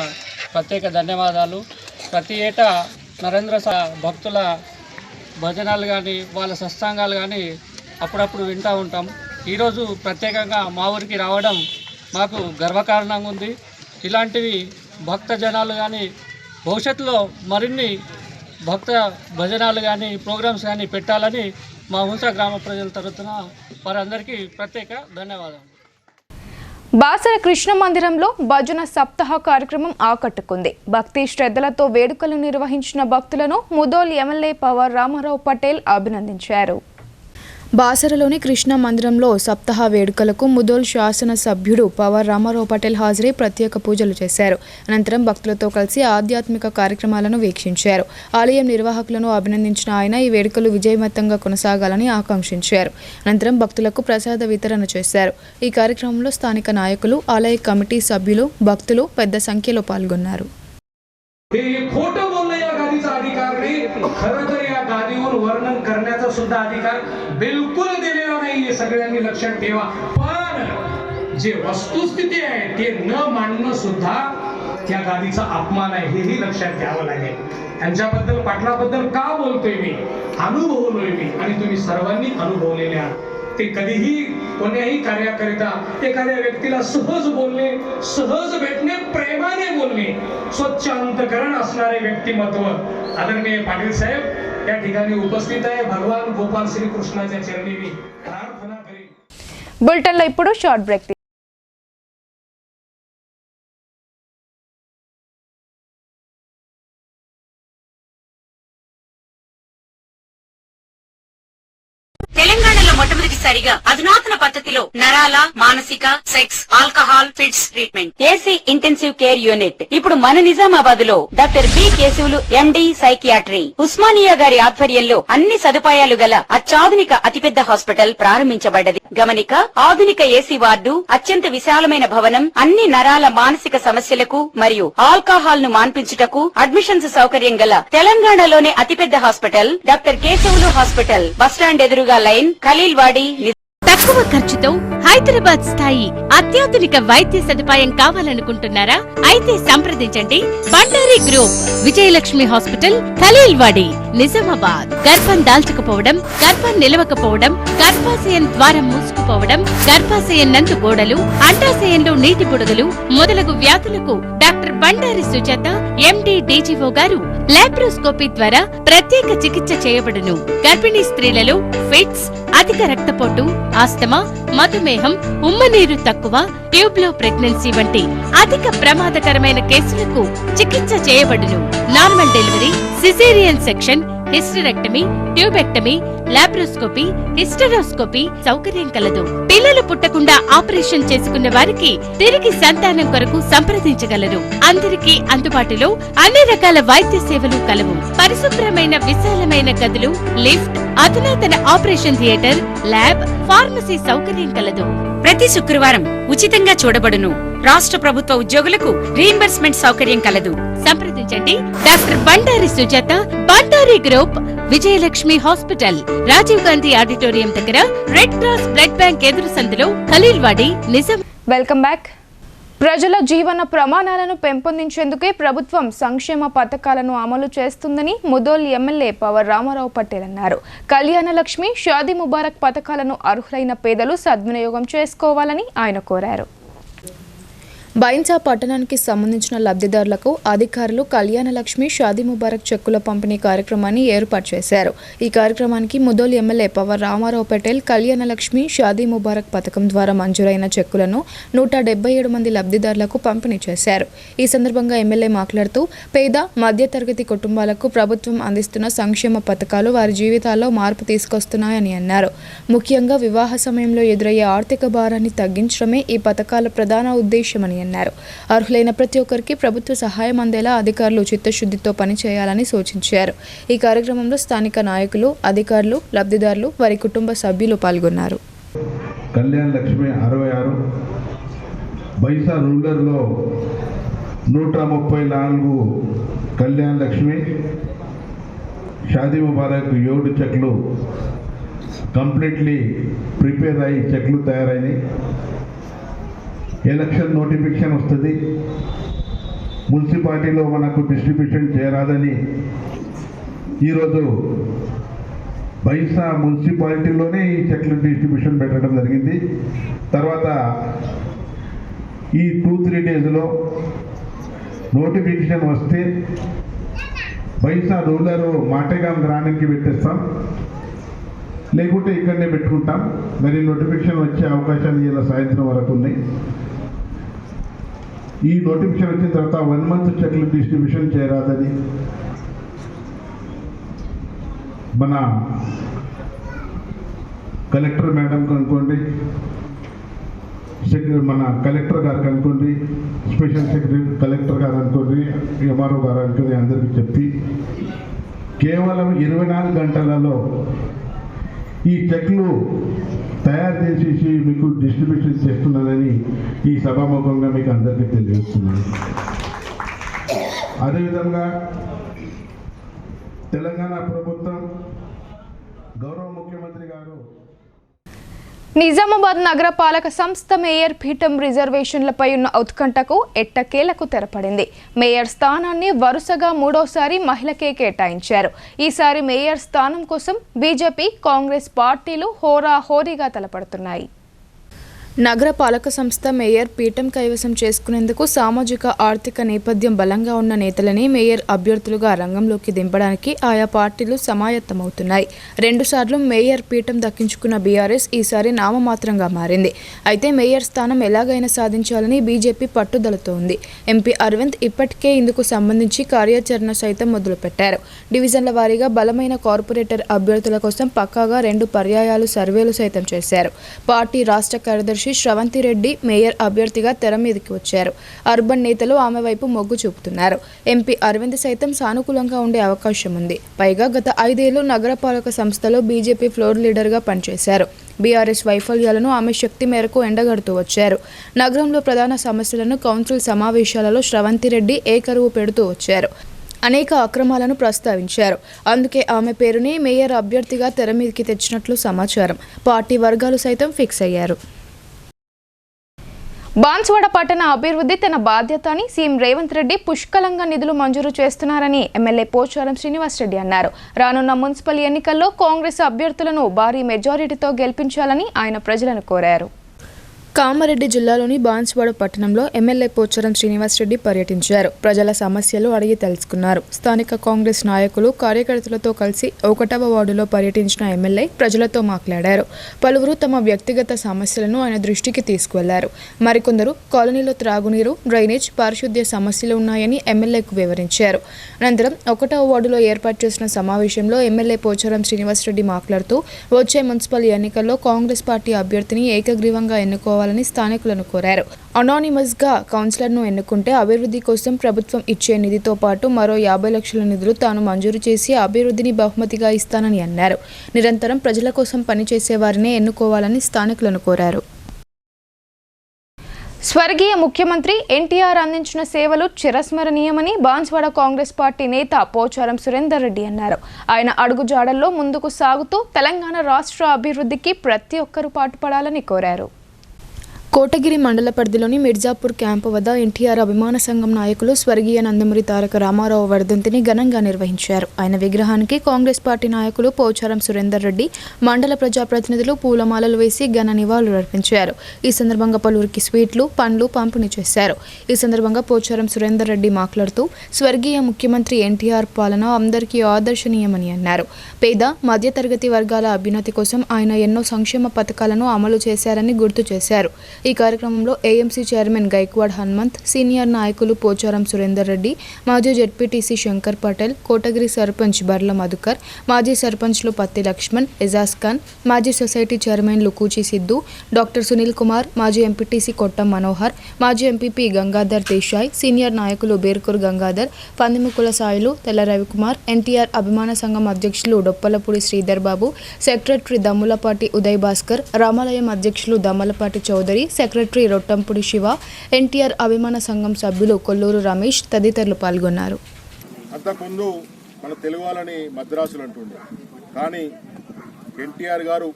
ప్రత్యేక ధన్యవాదాలు. ప్రతి ఏటా నరేంద్ర భక్తుల భజనాలు కానీ వాళ్ళ సత్సంగాలు కానీ అప్పుడప్పుడు వింటూ ఉంటాం. ఈరోజు ప్రత్యేకంగా మా ఊరికి రావడం మాకు గర్వకారణంగా ఉంది. ఇలాంటివి భక్త జనాలు కానీ భవిష్యత్తులో మరిన్ని భక్త భజనాలు కానీ ప్రోగ్రామ్స్ కానీ పెట్టాలని మా హున్సా గ్రామ ప్రజల తరఫున వారందరికీ ప్రత్యేక ధన్యవాదాలు. బాసర కృష్ణ మందిరంలో భజన సప్తాహ కార్యక్రమం ఆకట్టుకుంది. భక్తి శ్రద్ధలతో వేడుకలు నిర్వహించిన భక్తులను ముదోల్ ఎమ్మెల్యే పవర్ రామారావు పటేల్ అభినందించారు. బాసరలోని కృష్ణ మందిరంలో సప్తాహ వేడుకలకు ముదోల్ శాసన సభ్యుడు పవర్ రామారావు పటేల్ హాజరై ప్రత్యేక పూజలు చేశారు. అనంతరం భక్తులతో కలిసి ఆధ్యాత్మిక కార్యక్రమాలను వీక్షించారు. ఆలయం నిర్వాహకులను అభినందించిన ఆయన ఈ వేడుకలు విజయవంతంగా కొనసాగాలని ఆకాంక్షించారు. అనంతరం భక్తులకు ప్రసాద వితరణ చేశారు. ఈ కార్యక్రమంలో స్థానిక నాయకులు, ఆలయ కమిటీ సభ్యులు, భక్తులు పెద్ద సంఖ్యలో పాల్గొన్నారు. खरं तर या गादीवर वर्णन करण्याचा सुद्धा अधिकार बिलकुल दिलेला नाही. हे सगळ्यांनी लक्षात ठेवा. पण जे वस्तुस्थिती आहे ते न मानणं सुद्धा त्या गादीचा अपमान आहे, हेही लक्षात घ्यावं लागेल. त्यांच्याबद्दल पाटलाबद्दल का बोलतोय मी, अनुभवलोय मी आणि तुम्ही सर्वांनी अनुभवलेले आहात. ते कधीही कोण्याही कार्याकरिता एखाद्या व्यक्तीला सहज बोलणे, सहज भेटणे, प्रेमाने बोलणे, स्वच्छ अंतकरण असणारे व्यक्तिमत्व आदरणीय पाटील साहेब या ठिकाणी उपस्थित आहे. भगवान गोपाल श्री कृष्णाच्या चरणी मी प्रार्थना करेन. बुलेटिनలో ఇప్పుడు షార్ట్ బ్రేక్. తెలంగాణలో మొట్టమొదటిసారిగా అధునాతన పద్ధతిలో నరాల, మానసిక, sex, alcohol, fits treatment, AC intensive care unit ఇప్పుడు మన నిజామాబాద్ లో doctor B Keshavulu MD psychiatry Osmania గారి ఆధ్వర్యంలో అన్ని సదుపాయాలు గల అత్యాధునిక అతిపెద్ద హాస్పిటల్ ప్రారంభించబడ్డది. గమనిక, ఆధునిక ఏసీ వార్డు, అత్యంత విశాలమైన భవనం, అన్ని నరాల మానసిక సమస్యలకు మరియు ఆల్కహాల్ ను మాన్పించుటకు అడ్మిషన్స్ సౌకర్యం గల తెలంగాణలోనే అతిపెద్ద hospital doctor Keshavulu hospital. Bus stand ఎదురుగా లైన్, ఖలీల్వాడి. తక్కువ ఖర్చుతో హైదరాబాద్ స్థాయి అత్యాధునిక వైద్య సదుపాయం కావాలనుకుంటున్నారా? అయితే సంప్రదించండి బండారి గ్రూప్, విజయలక్ష్మి హాస్పిటల్, ఖలీల్వాడి. నిజామాబాద్. గర్భం దాల్చకపోవడం, గర్భం నిలవకపోవడం, గర్భాశయం ద్వారం మూసుకుపోవడం, గర్భాశయం నందు గోడలు, అండాశయంలో నీటి బుడగలు మొదలగు వ్యాధులకు డాక్టర్ బండారి సుజాత ఎండి డీజీఓ గారు లాప్రోస్కోపీ ద్వారా ప్రత్యేక చికిత్స చేయబడును. గర్భిణీ స్త్రీలలో ఫిట్స్, అధిక రక్తపోటు, ఆస్తమా, మధుమేహం, ఉమ్మనీరు తక్కువ, ట్యూబ్లో ప్రెగ్నెన్సీ వంటి అధిక ప్రమాదకరమైన కేసులకు చికిత్స చేయబడును. Normal delivery, caesarean section, hysterectomy, tubectomy, laparoscopy, hysteroscopy సౌకర్యం కలదు. పిల్లలు పుట్టకుండా ఆపరేషన్ చేసుకున్న వారికి తిరిగి సంతానం కొరకు సంప్రదించగలరు. అందరికీ అందుబాటులో అన్ని రకాల వైద్య సేవలు కలవు. పరిశుభ్రమైన విశాలమైన గదులు, లిఫ్ట్, అధునాతన ఆపరేషన్ థియేటర్, ల్యాబ్, ఫార్మసీ సౌకర్యం కలదు. ప్రతి శుక్రవారం ఉచితంగా చూడబడును. రాష్ట్ర ప్రభుత్వ ఉద్యోగులకు రీయింబర్స్మెంట్ సౌకర్యం కలదు. సంప్రదించండి doctor Bandari Sujatha, Bandari group, Vijayalakshmi hospital, Rajiv Gandhi auditorium దగ్గర, రెడ్ క్రాస్ బ్లడ్ బ్యాంక్ ఎదురు సందులో, ఖలీల్వాడి, నిజాం. Welcome back. ప్రజల జీవన ప్రమాణాలను పెంపొందించేందుకే ప్రభుత్వం సంక్షేమ పథకాలను అమలు చేస్తుందని ముదోల్ ఎమ్మెల్యే పవర్ రామారావు పటేల్ అన్నారు. కళ్యాణ లక్ష్మి, షాదీ ముబారక్ పథకాలను అర్హులైన పేదలు సద్వినియోగం చేసుకోవాలని ఆయన కోరారు. బైన్సా పట్టణానికి సంబంధించిన లబ్ధిదారులకు అధికారులు కళ్యాణ లక్ష్మి, షాదీ ముబారక్ చెక్కుల పంపిణీ కార్యక్రమాన్ని ఏర్పాటు చేశారు. ఈ కార్యక్రమానికి ముదోల్ ఎమ్మెల్యే పవర్ రామారావు పటేల్ కళ్యాణ లక్ష్మి, షాదీ ముబారక్ పథకం ద్వారా మంజూరైన చెక్కులను 177 మంది లబ్ధిదారులకు పంపిణీ చేశారు. ఈ సందర్భంగా ఎమ్మెల్యే మాట్లాడుతూ పేద, మధ్యతరగతి కుటుంబాలకు ప్రభుత్వం అందిస్తున్న సంక్షేమ పథకాలు వారి జీవితాల్లో మార్పు తీసుకొస్తున్నాయని అన్నారు. ముఖ్యంగా వివాహ సమయంలో ఎదురయ్యే ఆర్థిక భారాన్ని తగ్గించడమే ఈ పథకాల ప్రధాన ఉద్దేశమని అన్నారు. అర్హులైన ప్రతి ఒక్కరికి ప్రభుత్వ సహాయం అందేలా అధికారులు చిత్తశుద్ధితో పనిచేయాలని సూచించారు. ఈ కార్యక్రమంలో స్థానిక నాయకులు, అధికారులు, లబ్ధిదారులు, వారి కుటుంబ సభ్యులు పాల్గొన్నారు. కళ్యాణ లక్ష్మి 66, బైసా రూరల్లో 134 కళ్యాణ లక్ష్మి, షాదీ ముబారక్ 7 చెక్లు కంప్లీట్లీ ప్రిపేర్ అయ్యి చెక్లు తయారైనాయి. ఎలక్షన్ నోటిఫికేషన్ వస్తుంది. మున్సిపాలిటీలో మనకు డిస్ట్రిబ్యూషన్ చేయరాదని ఈరోజు బైసా మున్సిపాలిటీలోనే ఈ చెక్లు డిస్ట్రిబ్యూషన్ పెట్టడం జరిగింది. తర్వాత ఈ 2-3 డేస్లో నోటిఫికేషన్ వస్తే బైసా రూరల్ మాటేగాం గ్రామానికి పెట్టేస్తాం, లేకుంటే ఇక్కడనే పెట్టుకుంటాం. మరి నోటిఫికేషన్ వచ్చే అవకాశాలు ఇలా సాయంత్రం వరకు ఉన్నాయి. ఈ నోటిఫికేషన్ వచ్చిన తర్వాత 1 మంత్ చెక్లు డిస్ట్రిబ్యూషన్ చేయరాదని మన కలెక్టర్ మేడంకి అనుకోండి, మన కలెక్టర్ గారికి అనుకోండి, స్పెషల్ సెక్రటరీ కలెక్టర్ గారు అనుకోండి, ఎంఆర్ఓ గారు అనుకోండి, అందరికీ చెప్పి కేవలం 24 గంటలలో ఈ చెక్లు తయారు చేసేసి మీకు డిస్ట్రిబ్యూషన్ చేస్తున్నానని ఈ సభాముఖంగా మీకు అందరికీ తెలియజేస్తున్నాను. అదేవిధంగా తెలంగాణ ప్రభుత్వం గౌరవ ముఖ్యమంత్రి గారు నిజామాబాద్ నగరపాలక సంస్థ మేయర్ పీఠం రిజర్వేషన్లపై ఉన్న ఉత్కంఠకు ఎట్టకేలకు తెరపడింది. మేయర్ స్థానాన్ని వరుసగా 3వసారి మహిళకే కేటాయించారు. ఈసారి మేయర్ స్థానం కోసం బీజేపీ, కాంగ్రెస్ పార్టీలు హోరాహోరీగా తలపడుతున్నాయి. నగర పాలక సంస్థ మేయర్ పీఠం కైవసం చేసుకునేందుకు సామాజిక ఆర్థిక నేపథ్యం బలంగా ఉన్న నేతలని మేయర్ అభ్యర్థులుగా రంగంలోకి దింపడానికి ఆయా పార్టీలు సమాయత్తమవుతున్నాయి. 2 సార్లు మేయర్ పీఠం దక్కించుకున్న బీఆర్ఎస్ ఈసారి నామమాత్రంగా మారింది. అయితే మేయర్ స్థానం ఎలాగైనా సాధించాలని బీజేపీ పట్టుదలతో ఉంది. ఎంపీ అరవింద్ ఇప్పటికే ఇందుకు సంబంధించి కార్యాచరణ సైతం మొదలుపెట్టారు. డివిజన్ల వారీగా బలమైన కార్పొరేటర్ అభ్యర్థుల కోసం పక్కాగా 2 పర్యాయాలు సర్వేలు సైతం చేశారు. పార్టీ రాష్ట్ర కార్యదర్శి శ్రవంతి రెడ్డి మేయర్ అభ్యర్థిగా తెర మీదకి వచ్చారు. అర్బన్ నేతలు ఆమె వైపు మొగ్గు చూపుతున్నారు. ఎంపీ అరవింద్ సైతం సానుకూలంగా ఉండే అవకాశం ఉంది. పైగా గత 5 ఏళ్లు నగరపాలక సంస్థలో బీజేపీ ఫ్లోర్ లీడర్గా పనిచేశారు. బీఆర్ఎస్ వైఫల్యాలను ఆమె శక్తి మేరకు ఎండగడుతూ వచ్చారు. నగరంలో ప్రధాన సమస్యలను కౌన్సిల్ సమావేశాలలో శ్రవంతి రెడ్డి ఏకరువు పెడుతూ వచ్చారు. అనేక అక్రమాలను ప్రస్తావించారు. అందుకే ఆమె పేరుని మేయర్ అభ్యర్థిగా తెర మీదకి తెచ్చినట్లు సమాచారం. పార్టీ వర్గాలు సైతం ఫిక్స్ అయ్యారు. బాన్సువాడ పట్టణ అభివృద్ధి తన బాధ్యత అని సీఎం రేవంత్ రెడ్డి పుష్కలంగా నిధులు మంజూరు చేస్తున్నారని ఎమ్మెల్యే పోచారం శ్రీనివాసరెడ్డి అన్నారు. రానున్న మున్సిపల్ ఎన్నికల్లో కాంగ్రెస్ అభ్యర్థులను భారీ మెజారిటీతో గెలిపించాలని ఆయన ప్రజలను కోరారు. కామారెడ్డి జిల్లాలోని బాన్సువాడ పట్టణంలో ఎమ్మెల్యే పోచారం శ్రీనివాసరెడ్డి పర్యటించారు. ప్రజల సమస్యలు అడిగి తెలుసుకున్నారు. స్థానిక కాంగ్రెస్ నాయకులు కార్యకర్తలతో కలిసి 1వ వార్డులో పర్యటించిన ఎమ్మెల్యే ప్రజలతో మాట్లాడారు. పలువురు తమ వ్యక్తిగత సమస్యలను ఆయన దృష్టికి తీసుకువెళ్లారు. మరికొందరు కాలనీలో త్రాగునీరు, డ్రైనేజ్, పారిశుద్ధ్య సమస్యలు ఉన్నాయని ఎమ్మెల్యేకు వివరించారు. అనంతరం 1వ వార్డులో ఏర్పాటు చేసిన సమావేశంలో ఎమ్మెల్యే పోచారం శ్రీనివాసరెడ్డి మాట్లాడుతూ వచ్చే మున్సిపల్ ఎన్నికల్లో కాంగ్రెస్ పార్టీ అభ్యర్థిని ఏకగ్రీవంగా ఎన్నుకోవాలని స్థానికులను కోరారు. అనానిమస్ గా కౌన్సిలర్ను ఎన్నుకుంటే అభివృద్ధి కోసం ప్రభుత్వం ఇచ్చే నిధితో పాటు మరో 50 లక్షల నిధులు తాను మంజూరు చేసి అభివృద్ధిని బహుమతిగా ఇస్తానని అన్నారు. నిరంతరం ప్రజల కోసం పనిచేసే వారినే ఎన్నుకోవాలని స్థానికులను కోరారు. స్వర్గీయ ముఖ్యమంత్రి ఎన్టీఆర్ అందించిన సేవలు చిరస్మరణీయమని బాన్సువాడ కాంగ్రెస్ పార్టీ నేత పోచారం సురేందర్ రెడ్డి అన్నారు. ఆయన అడుగుజాడల్లో ముందుకు సాగుతూ తెలంగాణ రాష్ట్ర అభివృద్ధికి ప్రతి ఒక్కరూ పాటుపడాలని కోరారు. కోటగిరి మండల పరిధిలోని మిర్జాపూర్ క్యాంపు వద్ద ఎన్టీఆర్ అభిమాన సంఘం నాయకులు స్వర్గీయ నందమూరి తారక రామారావు వర్ధంతిని ఘనంగా నిర్వహించారు. ఆయన విగ్రహానికి కాంగ్రెస్ పార్టీ నాయకులు పోచారం సురేందర్ రెడ్డి, మండల ప్రజాప్రతినిధులు పూలమాలలు వేసి ఘన నివాళులు అర్పించారు. ఈ సందర్భంగా పలువురికి స్వీట్లు, పండ్లు పంపిణీ చేశారు. ఈ సందర్భంగా పోచారం సురేందర్ రెడ్డి మాట్లాడుతూ స్వర్గీయ ముఖ్యమంత్రి ఎన్టీఆర్ పాలన అందరికీ ఆదర్శనీయమని అన్నారు. పేద, మధ్యతరగతి వర్గాల అభ్యున్నతి కోసం ఆయన ఎన్నో సంక్షేమ పథకాలను అమలు చేశారని గుర్తు చేశారు. ఈ కార్యక్రమంలో AMC chairman Gaikwad Hanumanth, senior నాయకులు పోచారం సురేందర్ రెడ్డి, మాజీ జెడ్పీటీసీ శంకర్ పటేల్, కోటగిరి సర్పంచ్ బర్ల మధుకర్, మాజీ సర్పంచ్లు పత్తి లక్ష్మణ్, ఎజాజ్ ఖాన్, మాజీ సొసైటీ చైర్మన్లు కూచి సిద్ధు, డాక్టర్ సునీల్ కుమార్, మాజీ ఎంపీటీసీ కొట్టం మనోహర్, మాజీ ఎంపీపీ గంగాధర్ దేశాయ్, సీనియర్ నాయకులు బేర్కూర్ గంగాధర్, పందిముకుల సాయిలు, తెల్ల రవికుమార్, ఎన్టీఆర్ అభిమాన సంఘం అధ్యక్షులు డొప్పలపూడి శ్రీధర్ బాబు, సెక్రటరీ దమ్ములపాటి ఉదయ్ భాస్కర్, రామాలయం అధ్యక్షులు దమ్మలపాటి చౌదరి, సెక్రటరీ రొట్టంపుడి శివ, ఎన్టీఆర్ అభిమాన సంఘం సభ్యులు కొల్లూరు రమేష్ తదితరులు పాల్గొన్నారు. అంతకుముందు మన తెలుగు వాళ్ళని మద్రాసులు అంటుండే, కానీ ఎన్టీఆర్ గారు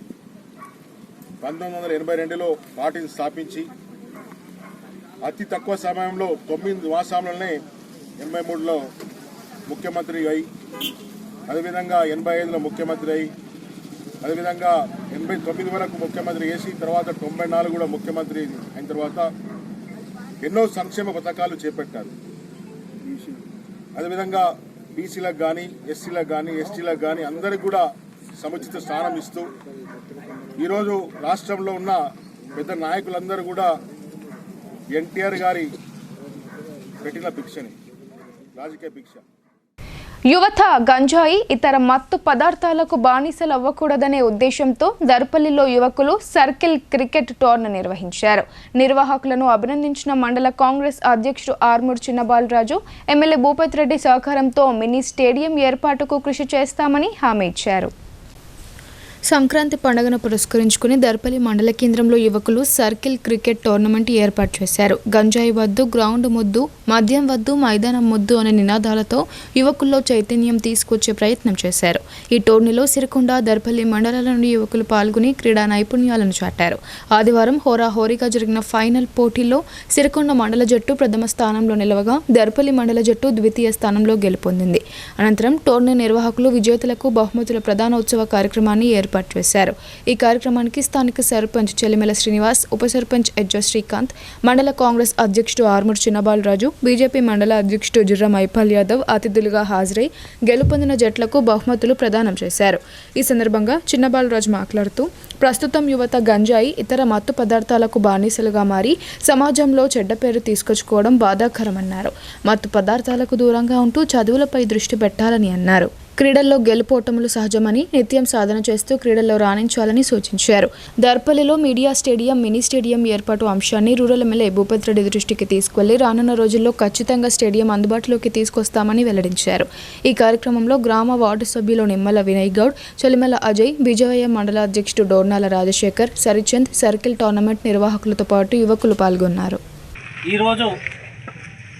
1982లో పార్టీని స్థాపించి అతి తక్కువ సమయంలో 9 మాసాలలోనే 83లో ముఖ్యమంత్రి అయి, అదేవిధంగా 85లో ముఖ్యమంత్రి అయి, అదేవిధంగా 89 వరకు ముఖ్యమంత్రి చేసి తర్వాత 94 కూడా ముఖ్యమంత్రి అయిన తర్వాత ఎన్నో సంక్షేమ పథకాలు చేపట్టారు. అదేవిధంగా బీసీలకు కానీ, ఎస్సీలకు కానీ, ఎస్టీలకు కానీ అందరికి కూడా సముచిత స్థానం ఇస్తూ ఈరోజు రాష్ట్రంలో ఉన్న పెద్ద నాయకులందరూ కూడా ఎన్టీఆర్ గారి పెట్టిన భిక్షని, రాజకీయ భిక్ష. యువత గంజాయి, ఇతర మత్తు పదార్థాలకు బానిసలు అవ్వకూడదనే ఉద్దేశంతో దర్పల్లిలో యువకులు సర్కిల్ క్రికెట్ టోర్నీ నిర్వహించారు. నిర్వాహకులను అభినందించిన మండల కాంగ్రెస్ అధ్యక్షుడు ఆర్మూర్ చిన్నబాలరాజు, ఎమ్మెల్యే భూపతి రెడ్డి సహకారంతో మినీ స్టేడియం ఏర్పాటుకు కృషి చేస్తామని హామీ ఇచ్చారు. సంక్రాంతి పండుగను పురస్కరించుకుని దర్పల్లి మండల కేంద్రంలో యువకులు సర్కిల్ క్రికెట్ టోర్నమెంట్ ఏర్పాటు చేశారు. గంజాయి వద్దు, గ్రౌండ్ ముద్దు, మద్యం వద్దు, మైదానం ముద్దు అనే నినాదాలతో యువకుల్లో చైతన్యం తీసుకొచ్చే ప్రయత్నం చేశారు. ఈ టోర్నీలో సిరికొండ, దర్పల్లి మండలాల నుండి యువకులు పాల్గొని క్రీడా నైపుణ్యాలను చాటారు. ఆదివారం హోరాహోరీగా జరిగిన ఫైనల్ పోటీల్లో సిరికొండ మండల జట్టు ప్రథమ స్థానంలో నిలవగా దర్పల్లి మండల జట్టు ద్వితీయ స్థానంలో గెలుపొందింది. అనంతరం టోర్నీ నిర్వాహకులు విజేతలకు బహుమతుల ప్రధానోత్సవ కార్యక్రమాన్ని ఏర్పాటు చేశారు. ఈ కార్యక్రమానికి స్థానిక సర్పంచ్ చెలిమెల శ్రీనివాస్, ఉప సర్పంచ్ ఎజ్జ శ్రీకాంత్, మండల కాంగ్రెస్ అధ్యక్షుడు ఆర్మూర్ చిన్నబాలరాజు, బీజేపీ మండల అధ్యక్షుడు జిర్రా మైపాల్ యాదవ్ అతిథులుగా హాజరై గెలుపొందిన జట్లకు బహుమతులు ప్రదానం చేశారు. ఈ సందర్భంగా చిన్నబాలరాజు మాట్లాడుతూ ప్రస్తుతం యువత గంజాయి, ఇతర మత్తు పదార్థాలకు బానిసలుగా మారి సమాజంలో చెడ్డ పేరు తీసుకొచ్చుకోవడం బాధాకరమన్నారు. మత్తు పదార్థాలకు దూరంగా ఉంటూ చదువులపై దృష్టి పెట్టాలని అన్నారు. క్రీడల్లో గెలుపోటములు సహజమని, నిత్యం సాధన చేస్తూ క్రీడల్లో రాణించాలని సూచించారు. దర్పల్లిలో మీడియా స్టేడియం, మినీ స్టేడియం ఏర్పాటు అంశాన్ని రూరల్ ఎమ్మెల్యే భూపతి రెడ్డి దృష్టికి తీసుకెళ్లి రానున్న రోజుల్లో ఖచ్చితంగా స్టేడియం అందుబాటులోకి తీసుకొస్తామని వెల్లడించారు. ఈ కార్యక్రమంలో గ్రామ వార్డు సభ్యులు నిమ్మల వినయ్ గౌడ్, చలిమల అజయ్, విజయవయ్య మండల అధ్యక్షుడు డోర్నాల రాజశేఖర్, సరిచంద్, సర్కిల్ టోర్నమెంట్ నిర్వాహకులతో పాటు యువకులు పాల్గొన్నారు. ఈరోజు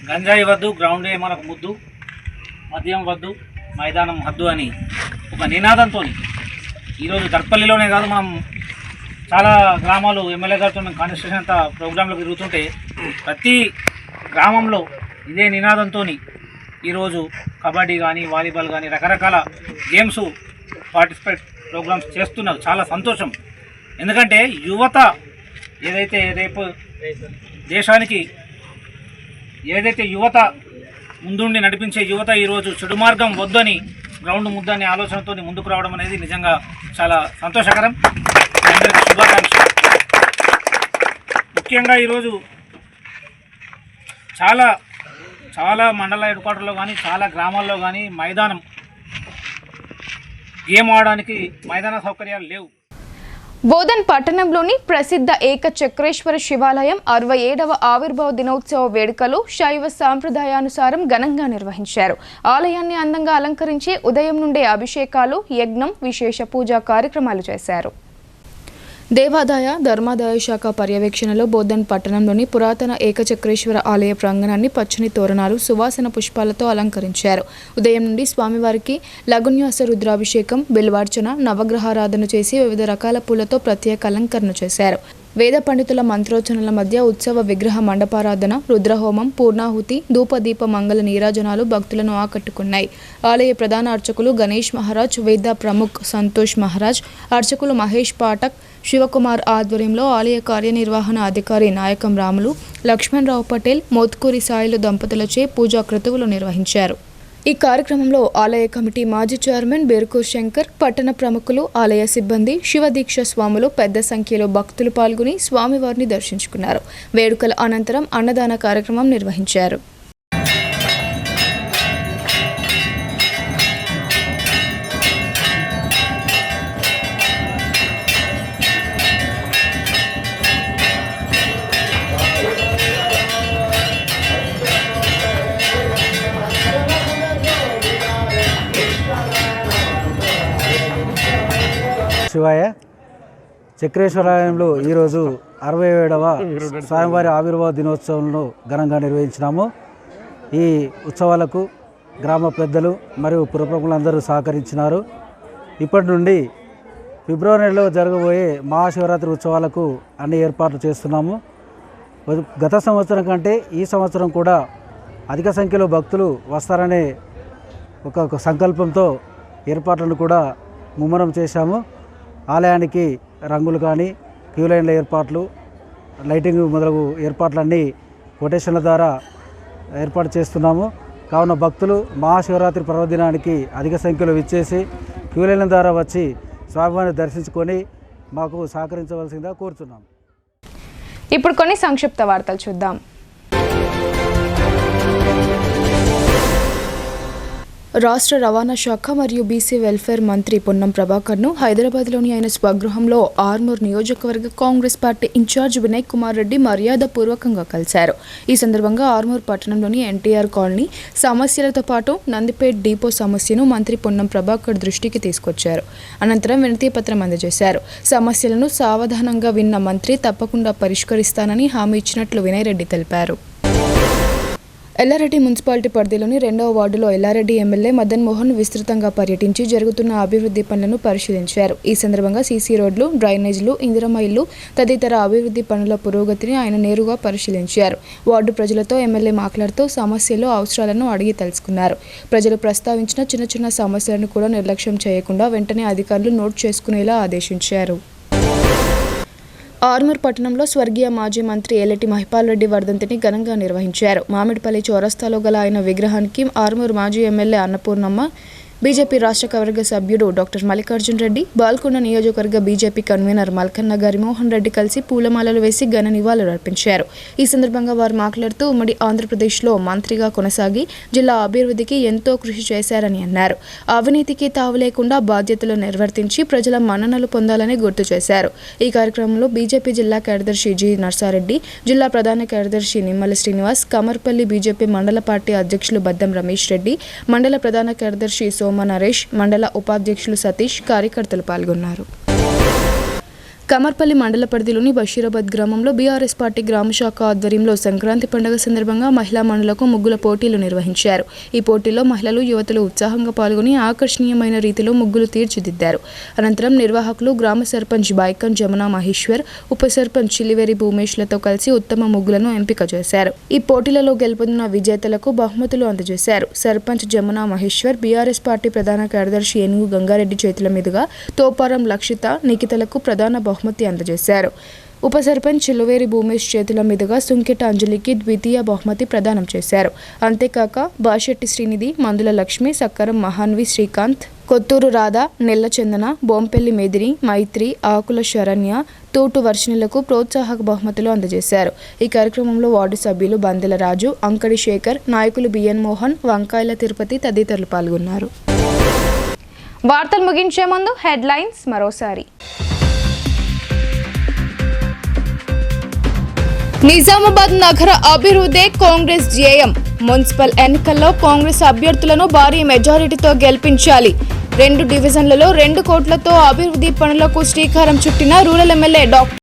గంజాయి వద్దు, గ్రౌండే మనకు ముద్దు, మద్యం వద్దు, మైదానం హద్దు అని ఒక నినాదంతో ఈరోజు దర్పల్లిలోనే కాదు, మనం చాలా గ్రామాలు ఎమ్మెల్యే గారితో మేము కాన్స్టిట్యూషన్ అంతా ప్రోగ్రాంలో తిరుగుతుంటే ప్రతి గ్రామంలో ఇదే నినాదంతో ఈరోజు కబడ్డీ కానీ వాలీబాల్ కానీ రకరకాల గేమ్స్ పార్టిసిపేట్ ప్రోగ్రామ్స్ చేస్తున్నారు. చాలా సంతోషం. ఎందుకంటే యువత ఏదైతే రేపు దేశానికి ఏదైతే యువత ముందుండి నడిపించే యువత ఈరోజు చెడు మార్గం వద్దని గ్రౌండ్ ముద్దని ఆలోచనతో ముందుకు రావడం అనేది నిజంగా చాలా సంతోషకరం. అందరికీ శుభాకాంక్షలు. ముఖ్యంగా ఈరోజు చాలా మండల హెడ్ క్వార్టర్లో కానీ చాలా గ్రామాల్లో కానీ గేమ్ ఆడడానికి మైదాన సౌకర్యాలు లేవు. బోధన్ పట్టణంలోని ప్రసిద్ధ ఏకచక్రేశ్వర శివాలయం 67వ ఆవిర్భావ దినోత్సవ వేడుకలు శైవ సాంప్రదాయానుసారం ఘనంగా నిర్వహించారు. ఆలయాన్ని అందంగా అలంకరించి ఉదయం నుండే అభిషేకాలు, యజ్ఞం, విశేష పూజా కార్యక్రమాలు చేశారు. దేవాదాయ ధర్మాదాయ శాఖ పర్యవేక్షణలో బోధన్ పట్టణంలోని పురాతన ఏకచక్రేశ్వర ఆలయ ప్రాంగణాన్ని పచ్చని తోరణాలు, సువాసన పుష్పాలతో అలంకరించారు. ఉదయం నుండి స్వామివారికి లఘున్యాస రుద్రాభిషేకం, బిల్వార్చన, నవగ్రహారాధన చేసి వివిధ రకాల పూలతో ప్రత్యేక అలంకరణ చేశారు. వేద పండితుల మంత్రోచ్చరణల మధ్య ఉత్సవ విగ్రహ మండపారాధన, రుద్రహోమం, పూర్ణాహుతి, ధూపదీప మంగళ నీరాజనాలు భక్తులను ఆకట్టుకున్నాయి. ఆలయ ప్రధాన అర్చకులు గణేష్ మహారాజ్, వేద ప్రముఖ్ సంతోష్ మహారాజ్, అర్చకులు మహేష్ పాఠక్, శివకుమార్ ఆధ్వర్యంలో ఆలయ కార్యనిర్వహణ అధికారి నాయకం రాములు, లక్ష్మణరావు పటేల్, మోత్కూరి సాయిలు దంపతులచే పూజా క్రతువులు నిర్వహించారు. ఈ కార్యక్రమంలో ఆలయ కమిటీ మాజీ చైర్మన్ బేర్కూర్ శంకర్, పట్టణ ప్రముఖులు, ఆలయ సిబ్బంది, శివదీక్ష స్వాములు పెద్ద సంఖ్యలో భక్తులు పాల్గొని స్వామివారిని దర్శించుకున్నారు. వేడుకల అనంతరం అన్నదాన కార్యక్రమం నిర్వహించారు. శివాయ చక్రేశ్వరాలయంలో ఈరోజు 67వ స్వామివారి ఆవిర్భావ దినోత్సవంలో ఘనంగా నిర్వహించినాము. ఈ ఉత్సవాలకు గ్రామ పెద్దలు మరియు పురప్రముఖులందరూ సహకరించినారు. ఇప్పటి నుండి ఫిబ్రవరి నెలలో జరగబోయే మహాశివరాత్రి ఉత్సవాలకు అన్ని ఏర్పాట్లు చేస్తున్నాము. గత సంవత్సరం కంటే ఈ సంవత్సరం కూడా అధిక సంఖ్యలో భక్తులు వస్తారనే ఒక సంకల్పంతో ఏర్పాట్లను కూడా ముమ్మరం చేశాము. ఆలయానికి రంగులు కానీ, క్యూ లైన్ల ఏర్పాట్లు, లైటింగ్ మొదలగు ఏర్పాట్లన్నీ కొటేషన్ల ద్వారా ఏర్పాటు చేస్తున్నాము. కావున భక్తులు మహాశివరాత్రి పర్వదినానికి అధిక సంఖ్యలో విచ్చేసి క్యూ లైన్ల ద్వారా వచ్చి స్వామివారిని దర్శించుకొని మాకు సహకరించవలసిందిగా కోరుతున్నాము. ఇప్పుడు కొన్ని సంక్షిప్త వార్తలు చూద్దాం. రాష్ట్ర రవాణా శాఖ మరియు బీసీ వెల్ఫేర్ మంత్రి పొన్నం ప్రభాకర్ను హైదరాబాద్లోని ఆయన స్వగృహంలో ఆర్మూర్ నియోజకవర్గ కాంగ్రెస్ పార్టీ ఇన్ఛార్జ్ వినయ్ కుమార్ రెడ్డి మర్యాదపూర్వకంగా కలిశారు. ఈ సందర్భంగా ఆర్మూర్ పట్టణంలోని ఎన్టీఆర్ కాలనీ సమస్యలతో పాటు నందిపేట్ డిపో సమస్యను మంత్రి పొన్నం ప్రభాకర్ దృష్టికి తీసుకొచ్చారు. అనంతరం వినతి పత్రం అందజేశారు. సమస్యలను సావధానంగా విన్న మంత్రి తప్పకుండా పరిష్కరిస్తానని హామీ ఇచ్చినట్లు వినయ్ రెడ్డి తెలిపారు. ఎల్లారెడ్డి మున్సిపాలిటీ పరిధిలోని 2వ వార్డులో ఎల్లారెడ్డి ఎమ్మెల్యే మదన్ మోహన్ విస్తృతంగా పర్యటించి జరుగుతున్న అభివృద్ధి పనులను పరిశీలించారు. ఈ సందర్భంగా సీసీ రోడ్లు, డ్రైనేజీలు, ఇందిరమ్మ ఇళ్లు తదితర అభివృద్ధి పనుల పురోగతిని ఆయన నేరుగా పరిశీలించారు. వార్డు ప్రజలతో ఎమ్మెల్యే మాట్లాడుతూ సమస్యలు, అవసరాలను అడిగి తెలుసుకున్నారు. ప్రజలు ప్రస్తావించిన చిన్న చిన్న సమస్యలను కూడా నిర్లక్ష్యం చేయకుండా వెంటనే అధికారులు నోట్ చేసుకునేలా ఆదేశించారు. ఆర్మూర్ పట్టణంలో స్వర్గీయ మాజీ మంత్రి ఏలటి మహిపాల్ రెడ్డి వర్ధంతిని ఘనంగా నిర్వహించారు. మామిడిపల్లి చౌరస్తాలో గల ఆయన విగ్రహానికి ఆర్మూర్ మాజీ ఎమ్మెల్యే అన్నపూర్ణమ్మ, బీజేపీ రాష్ట్ర కార్యవర్గ సభ్యుడు డాక్టర్ మల్లికార్జున్ రెడ్డి, బాల్కొండ నియోజకవర్గ బీజేపీ కన్వీనర్ మల్కన్న గరిమోహన్ రెడ్డి కలిసి పూలమాలలు వేసి ఘన నివాళులు అర్పించారు. ఈ సందర్భంగా వారు మాట్లాడుతూ ఉమ్మడి ఆంధ్రప్రదేశ్లో మంత్రిగా కొనసాగి జిల్లా అభివృద్ధికి ఎంతో కృషి చేశారని అన్నారు. అవినీతికి తావు లేకుండా బాధ్యతలు నిర్వర్తించి ప్రజల మన్ననలు పొందాలని గుర్తు చేశారు. ఈ కార్యక్రమంలో బీజేపీ జిల్లా కార్యదర్శి జి నర్సారెడ్డి, జిల్లా ప్రధాన కార్యదర్శి నిమ్మల శ్రీనివాస్, కమర్పల్లి బీజేపీ మండల పార్టీ అధ్యక్షులు బద్దం రమేష్ రెడ్డి, మండల ప్రధాన కార్యదర్శి సోమ నరేష్, మండల ఉపాధ్యక్షులు సతీష్, కార్యకర్తలు పాల్గొన్నారు. కమర్పల్లి మండల పరిధిలోని బషీరాబాద్ గ్రామంలో బీఆర్ఎస్ పార్టీ గ్రామ శాఖ ఆధ్వర్యంలో సంక్రాంతి పండుగ సందర్భంగా మహిళా మండలకు ముగ్గుల పోటీలు నిర్వహించారు. ఈ పోటీలో మహిళలు యువతులు ఉత్సాహంగా పాల్గొని ఆకర్షణీయమైన రీతిలో ముగ్గులు తీర్చిదిద్దారు. అనంతరం నిర్వాహకులు గ్రామ సర్పంచ్ బైకన్ జమునా మహేశ్వర్, ఉప సర్పంచ్ చిలివేరి భూమేష్లతో కలిసి ఉత్తమ ముగ్గులను ఎంపిక చేశారు. ఈ పోటీలలో గెలుపొందిన విజేతలకు బహుమతులు అందజేశారు. సర్పంచ్ జమునా మహేశ్వర్ బీఆర్ఎస్ పార్టీ ప్రధాన కార్యదర్శి ఏనుగు గంగారెడ్డి చేతుల మీదుగా తోపారం లక్షిత, నిఖితలకు ప్రధాన బహుమతి అందజేశారు. ఉప సర్పంచ్ చిలువేరి భూమేష్ చేతుల మీదుగా సుంకెట అంజలికి ద్వితీయ బహుమతి ప్రదానం చేశారు. అంతేకాక బాషెట్టి శ్రీనిధి, మందుల లక్ష్మి, సక్కరం మహాన్వి శ్రీకాంత్, కొత్తూరు రాధ, నెల్ల చందన, బొంపెల్లి మేదిరి, మైత్రి, ఆకుల శరణ్య, తోటు వర్షిణులకు ప్రోత్సాహక బహుమతులు అందజేశారు. ఈ కార్యక్రమంలో వార్డు సభ్యులు బందెల రాజు, అంకడి శేఖర్, నాయకులు బిఎన్ మోహన్, వంకాయల తిరుపతి తదితరులు పాల్గొన్నారు. వార్తలు ముగించే ముందు హెడ్లైన్స్ మరోసారి. నిజామాబాద్ నగర అభివృద్ధి కాంగ్రెస్ ధ్యేయం. మున్సిపల్ ఎన్నికల్లో కాంగ్రెస్ అభ్యర్థులను భారీ మెజారిటీతో గెలిపించాలి. 2 డివిజన్లలో 2 కోట్లతో అభివృద్ధి పనులకు శ్రీకారం చుట్టిన రూరల్ ఎమ్మెల్యే డాక్టర్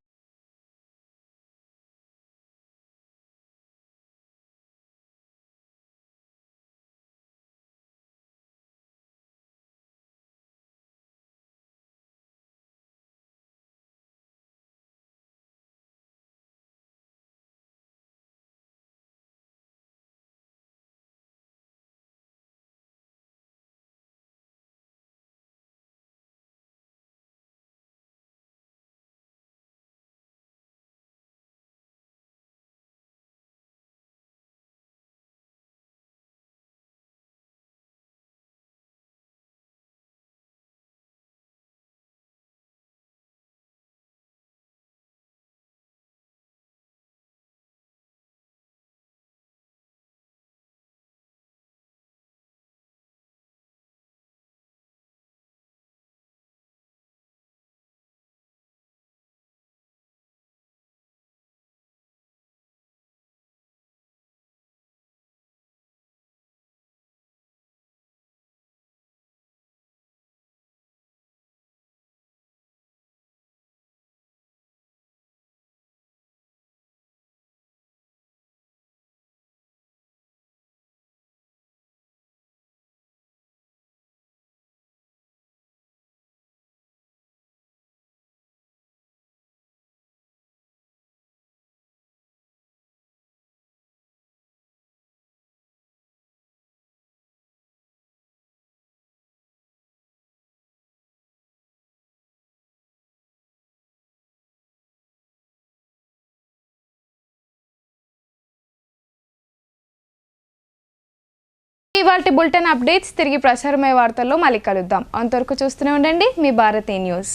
ఇవాల్టి బులెటిన్ అప్డేట్స్ తిరిగి ప్రసారమయ్యే వార్తల్లో మళ్ళీ కలుద్దాం. అంతవరకు చూస్తూనే ఉండండి మీ భారతీ న్యూస్.